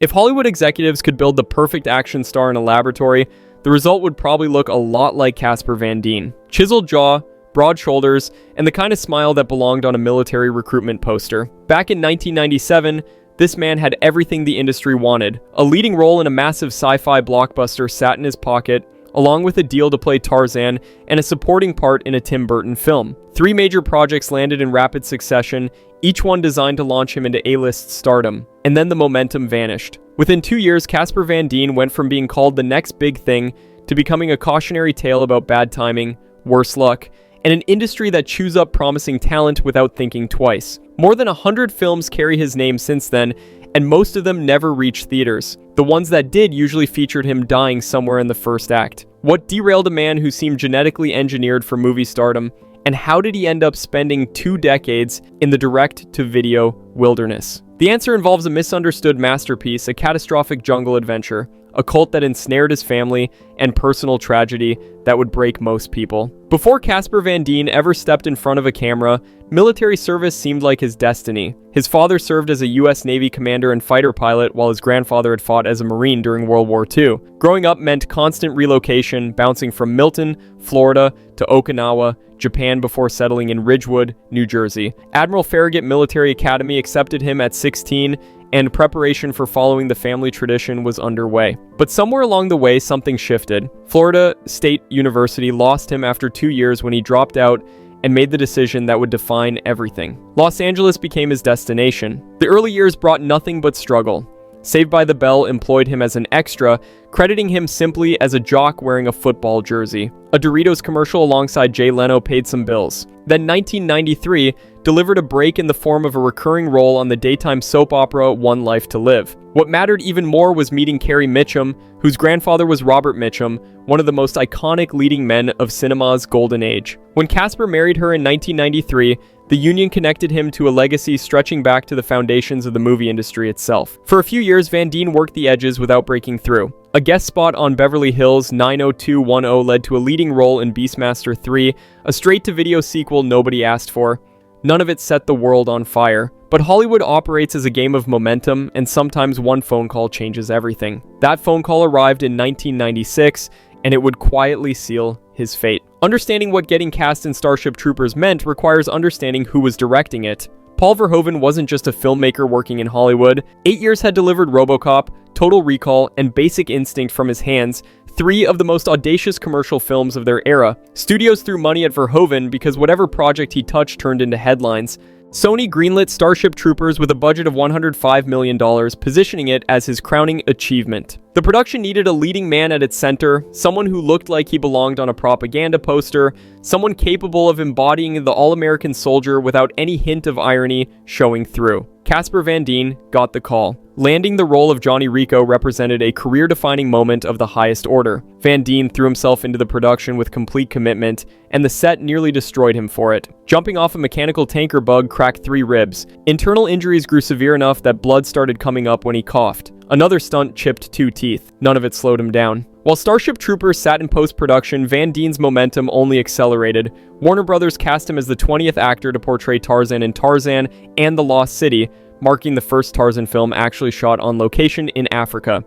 If Hollywood executives could build the perfect action star in a laboratory, the result would probably look a lot like Casper Van Dien. Chiseled jaw, broad shoulders, and the kind of smile that belonged on a military recruitment poster. Back in 1997, this man had everything the industry wanted. A leading role in a massive sci-fi blockbuster sat in his pocket, along with a deal to play Tarzan and a supporting part in a Tim Burton film. 3 major projects landed in rapid succession, each one designed to launch him into A-list stardom. And then the momentum vanished. Within 2 years, Casper Van Dien went from being called the next big thing to becoming a cautionary tale about bad timing, worse luck, and an industry that chews up promising talent without thinking twice. More than 100 films carry his name since then, and most of them never reached theaters. The ones that did usually featured him dying somewhere in the first act. What derailed a man who seemed genetically engineered for movie stardom, and how did he end up spending 2 decades in the direct-to-video wilderness? The answer involves a misunderstood masterpiece, a catastrophic jungle adventure, a cult that ensnared his family, and personal tragedy that would break most people. Before Casper Van Dien ever stepped in front of a camera, military service seemed like his destiny. His father served as a US Navy commander and fighter pilot, while his grandfather had fought as a Marine during World War II. Growing up meant constant relocation, bouncing from Milton, Florida, to Okinawa, Japan before settling in Ridgewood, New Jersey. Admiral Farragut Military Academy accepted him at 16, and preparation for following the family tradition was underway. But somewhere along the way, something shifted. Florida State University lost him after 2 years when he dropped out and made the decision that would define everything. Los Angeles became his destination. The early years brought nothing but struggle. Saved by the Bell employed him as an extra, crediting him simply as a jock wearing a football jersey. A Doritos commercial alongside Jay Leno paid some bills. Then 1993 delivered a break in the form of a recurring role on the daytime soap opera One Life to Live. What mattered even more was meeting Carrie Mitchum, whose grandfather was Robert Mitchum, one of the most iconic leading men of cinema's golden age. When Casper married her in 1993, the union connected him to a legacy stretching back to the foundations of the movie industry itself. For a few years, Van Dien worked the edges without breaking through. A guest spot on Beverly Hills 90210 led to a leading role in Beastmaster 3, a straight-to-video sequel nobody asked for. None of it set the world on fire. But Hollywood operates as a game of momentum, and sometimes one phone call changes everything. That phone call arrived in 1996, and it would quietly seal his fate. Understanding what getting cast in Starship Troopers meant requires understanding who was directing it. Paul Verhoeven wasn't just a filmmaker working in Hollywood. 8 years had delivered RoboCop, Total Recall, and Basic Instinct from his hands, 3 of the most audacious commercial films of their era. Studios threw money at Verhoeven because whatever project he touched turned into headlines. Sony greenlit Starship Troopers with a budget of $105 million, positioning it as his crowning achievement. The production needed a leading man at its center, someone who looked like he belonged on a propaganda poster, someone capable of embodying the all-American soldier without any hint of irony showing through. Casper Van Dien got the call. Landing the role of Johnny Rico represented a career-defining moment of the highest order. Van Dien threw himself into the production with complete commitment, and the set nearly destroyed him for it. Jumping off a mechanical tanker bug cracked 3 ribs. Internal injuries grew severe enough that blood started coming up when he coughed. Another stunt chipped 2 teeth. None of it slowed him down. While Starship Troopers sat in post-production, Van Dien's momentum only accelerated. Warner Brothers cast him as the 20th actor to portray Tarzan in Tarzan and The Lost City, marking the first Tarzan film actually shot on location in Africa.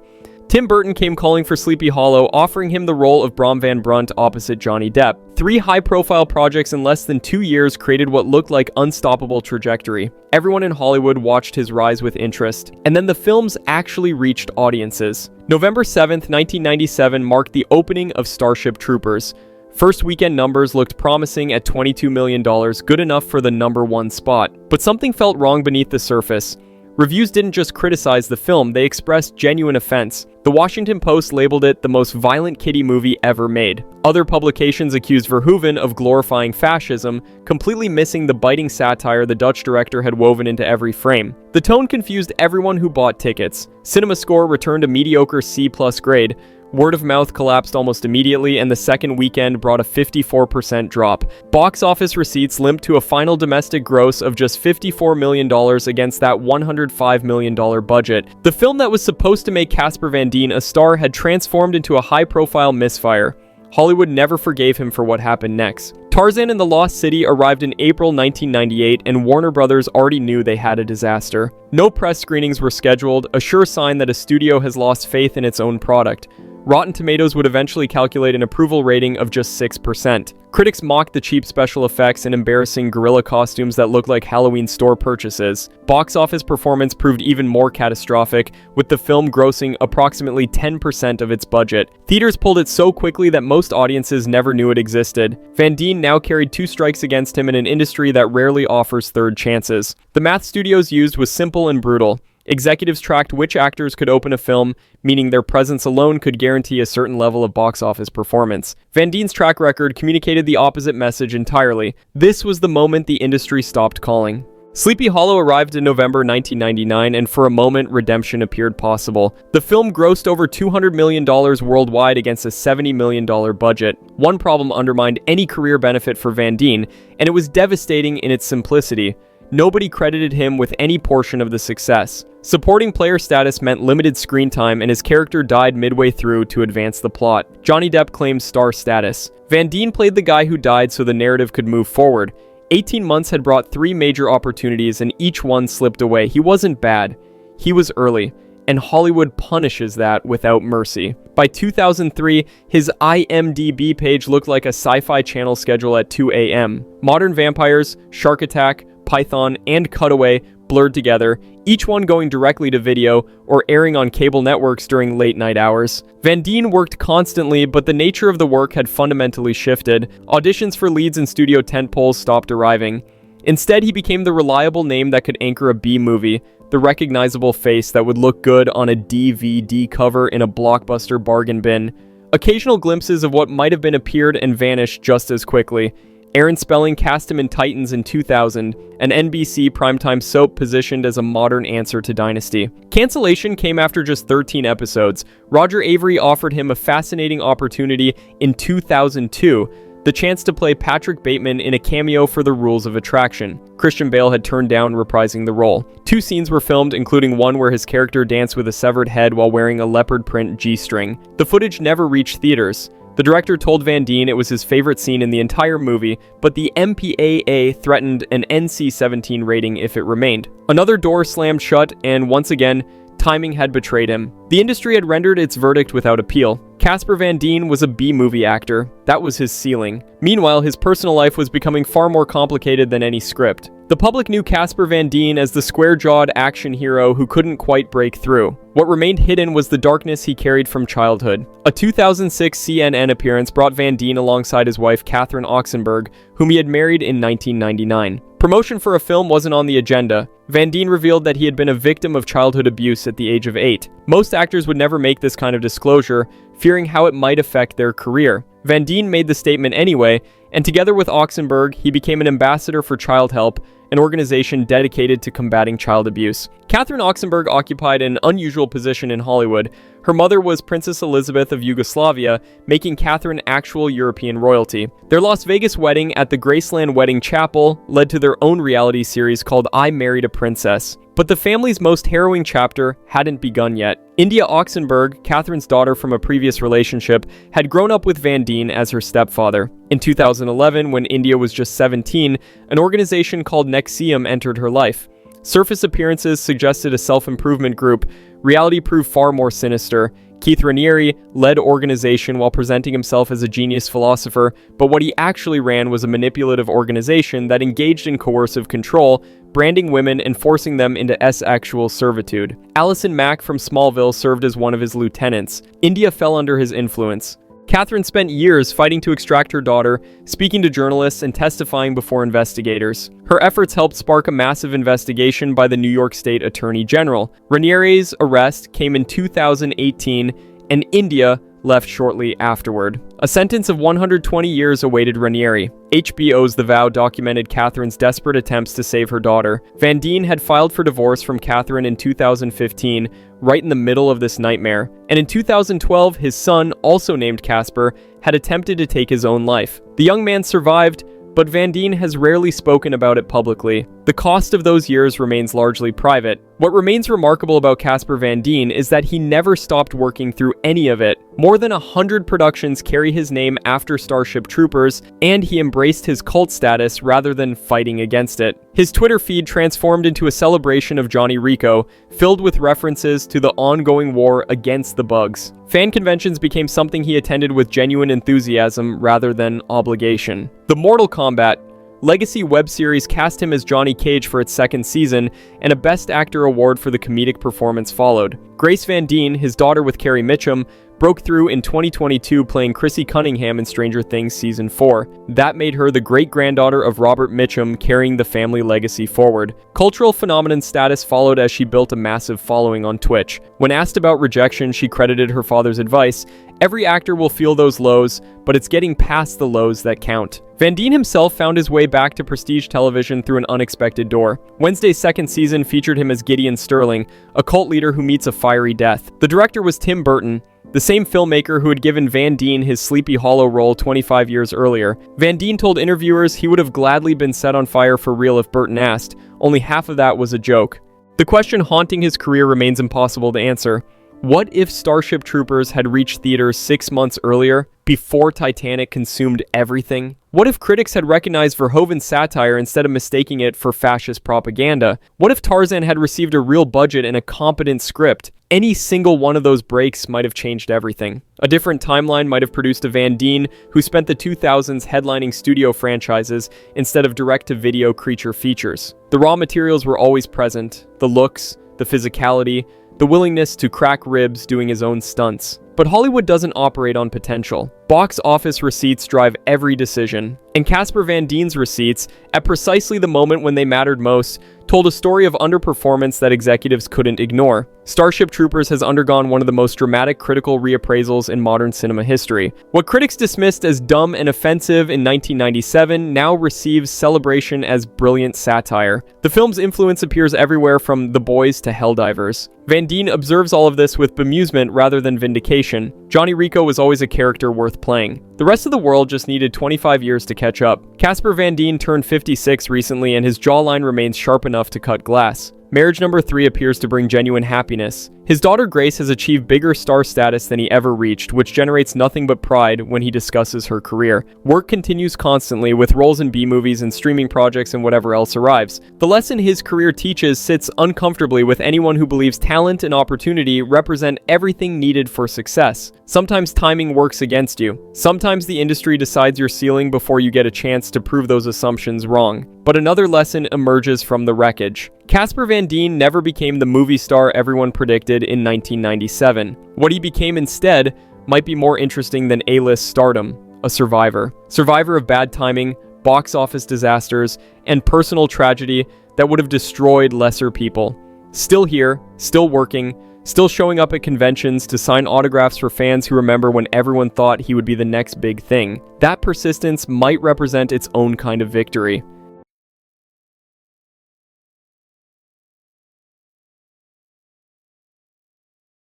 Tim Burton came calling for Sleepy Hollow, offering him the role of Brom Van Brunt opposite Johnny Depp. 3 high-profile projects in less than 2 years created what looked like unstoppable trajectory. Everyone in Hollywood watched his rise with interest, and then the films actually reached audiences. November 7th, 1997 marked the opening of Starship Troopers. First weekend numbers looked promising at $22 million, good enough for the #1 spot. But something felt wrong beneath the surface. Reviews didn't just criticize the film, they expressed genuine offense. The Washington Post labeled it the most violent kiddie movie ever made. Other publications accused Verhoeven of glorifying fascism, completely missing the biting satire the Dutch director had woven into every frame. The tone confused everyone who bought tickets. CinemaScore returned a mediocre C+ grade. Word of mouth collapsed almost immediately, and the second weekend brought a 54% drop. Box office receipts limped to a final domestic gross of just $54 million against that $105 million budget. The film that was supposed to make Casper Van Dien a star had transformed into a high-profile misfire. Hollywood never forgave him for what happened next. Tarzan and the Lost City arrived in April 1998, and Warner Brothers already knew they had a disaster. No press screenings were scheduled, a sure sign that a studio has lost faith in its own product. Rotten Tomatoes would eventually calculate an approval rating of just 6%. Critics mocked the cheap special effects and embarrassing gorilla costumes that looked like Halloween store purchases. Box office performance proved even more catastrophic, with the film grossing approximately 10% of its budget. Theaters pulled it so quickly that most audiences never knew it existed. Van Dien now carried 2 strikes against him in an industry that rarely offers third chances. The math studios used was simple and brutal. Executives tracked which actors could open a film, meaning their presence alone could guarantee a certain level of box office performance. Van Dien's track record communicated the opposite message entirely. This was the moment the industry stopped calling. Sleepy Hollow arrived in November 1999, and for a moment, redemption appeared possible. The film grossed over $200 million worldwide against a $70 million budget. One problem undermined any career benefit for Van Dien, and it was devastating in its simplicity. Nobody credited him with any portion of the success. Supporting player status meant limited screen time, and his character died midway through to advance the plot. Johnny Depp claimed star status. Van Dien played the guy who died so the narrative could move forward. 18 months had brought 3 major opportunities, and each one slipped away. He wasn't bad. He was early, and Hollywood punishes that without mercy. By 2003, his IMDb page looked like a sci-fi channel schedule at 2 a.m. Modern Vampires, Shark Attack, Python, and Cutaway blurred together, each one going directly to video or airing on cable networks during late-night hours. Van Dien worked constantly, but the nature of the work had fundamentally shifted. Auditions for leads in studio tentpoles stopped arriving. Instead, he became the reliable name that could anchor a B-movie, the recognizable face that would look good on a DVD cover in a blockbuster bargain bin. Occasional glimpses of what might have been appeared and vanished just as quickly. Aaron Spelling cast him in Titans in 2000, an NBC primetime soap positioned as a modern answer to Dynasty. Cancellation came after just 13 episodes. Roger Avery offered him a fascinating opportunity in 2002, the chance to play Patrick Bateman in a cameo for The Rules of Attraction. Christian Bale had turned down reprising the role. 2 scenes were filmed, including one where his character danced with a severed head while wearing a leopard print G-string. The footage never reached theaters. The director told Van Dien it was his favorite scene in the entire movie, but the MPAA threatened an NC-17 rating if it remained. Another door slammed shut, and once again, timing had betrayed him. The industry had rendered its verdict without appeal. Casper Van Dien was a B-movie actor. That was his ceiling. Meanwhile, his personal life was becoming far more complicated than any script. The public knew Casper Van Dien as the square-jawed action hero who couldn't quite break through. What remained hidden was the darkness he carried from childhood. A 2006 CNN appearance brought Van Dien alongside his wife Catherine Oxenberg, whom he had married in 1999. Promotion for a film wasn't on the agenda. Van Dien revealed that he had been a victim of childhood abuse at the age of 8. Most actors would never make this kind of disclosure, fearing how it might affect their career. Van Dien made the statement anyway, and together with Oxenberg, he became an ambassador for Child Help, an organization dedicated to combating child abuse. Catherine Oxenberg occupied an unusual position in Hollywood. Her mother was Princess Elizabeth of Yugoslavia, making Catherine actual European royalty. Their Las Vegas wedding at the Graceland Wedding Chapel led to their own reality series called I Married a Princess. But the family's most harrowing chapter hadn't begun yet. India Oxenberg, Catherine's daughter from a previous relationship, had grown up with Van Dien as her stepfather. In 2011, when India was just 17, an organization called Nexium entered her life. Surface appearances suggested a self-improvement group. Reality proved far more sinister. Keith Raniere led organization while presenting himself as a genius philosopher, but what he actually ran was a manipulative organization that engaged in coercive control, branding women and forcing them into sexual servitude. Allison Mack from Smallville served as one of his lieutenants. India fell under his influence. Catherine spent years fighting to extract her daughter, speaking to journalists, and testifying before investigators. Her efforts helped spark a massive investigation by the New York State Attorney General. Raniere's arrest came in 2018, and India left shortly afterward. A sentence of 120 years awaited Raniere. HBO's The Vow documented Catherine's desperate attempts to save her daughter. Van Dien had filed for divorce from Catherine in 2015, right in the middle of this nightmare. And in 2012, his son, also named Casper, had attempted to take his own life. The young man survived, but Van Dien has rarely spoken about it publicly. The cost of those years remains largely private. What remains remarkable about Casper Van Dien is that he never stopped working through any of it. More than 100 productions carry his name after Starship Troopers, and he embraced his cult status rather than fighting against it. His Twitter feed transformed into a celebration of Johnny Rico, filled with references to the ongoing war against the bugs. Fan conventions became something he attended with genuine enthusiasm rather than obligation. The Mortal Kombat Legacy web series cast him as Johnny Cage for its second season, and a Best Actor award for the comedic performance followed. Grace Van Dien, his daughter with Carrie Mitchum, broke through in 2022 playing Chrissy Cunningham in Stranger Things Season 4. That made her the great-granddaughter of Robert Mitchum, carrying the family legacy forward. Cultural phenomenon status followed as she built a massive following on Twitch. When asked about rejection, she credited her father's advice: "Every actor will feel those lows, but it's getting past the lows that count." Van Dien himself found his way back to prestige television through an unexpected door. Wednesday's second season featured him as Gideon Sterling, a cult leader who meets a fiery death. The director was Tim Burton, the same filmmaker who had given Van Dien his Sleepy Hollow role 25 years earlier. Van Dien told interviewers he would have gladly been set on fire for real if Burton asked. Only half of that was a joke. The question haunting his career remains impossible to answer. What if Starship Troopers had reached theaters 6 months earlier, before Titanic consumed everything? What if critics had recognized Verhoeven's satire instead of mistaking it for fascist propaganda? What if Tarzan had received a real budget and a competent script? Any single one of those breaks might have changed everything. A different timeline might have produced a Van Dien who spent the 2000s headlining studio franchises instead of direct-to-video creature features. The raw materials were always present: the looks, the physicality, the willingness to crack ribs doing his own stunts. But Hollywood doesn't operate on potential. Box office receipts drive every decision. And Casper Van Dien's receipts, at precisely the moment when they mattered most, told a story of underperformance that executives couldn't ignore. Starship Troopers has undergone one of the most dramatic critical reappraisals in modern cinema history. What critics dismissed as dumb and offensive in 1997 now receives celebration as brilliant satire. The film's influence appears everywhere from The Boys to Helldivers. Van Dien observes all of this with bemusement rather than vindication. Johnny Rico was always a character worth playing. The rest of the world just needed 25 years to catch up. Casper Van Dien turned 56 recently, and his jawline remains sharp enough to cut glass. Marriage number 3 appears to bring genuine happiness. His daughter Grace has achieved bigger star status than he ever reached, which generates nothing but pride when he discusses her career. Work continues constantly, with roles in B-movies and streaming projects and whatever else arrives. The lesson his career teaches sits uncomfortably with anyone who believes talent and opportunity represent everything needed for success. Sometimes timing works against you. Sometimes the industry decides your ceiling before you get a chance to prove those assumptions wrong. But another lesson emerges from the wreckage. Casper Van Dien never became the movie star everyone predicted in 1997. What he became instead might be more interesting than A-list stardom: a survivor. Survivor of bad timing, box office disasters, and personal tragedy that would have destroyed lesser people. Still here, still working, still showing up at conventions to sign autographs for fans who remember when everyone thought he would be the next big thing. That persistence might represent its own kind of victory.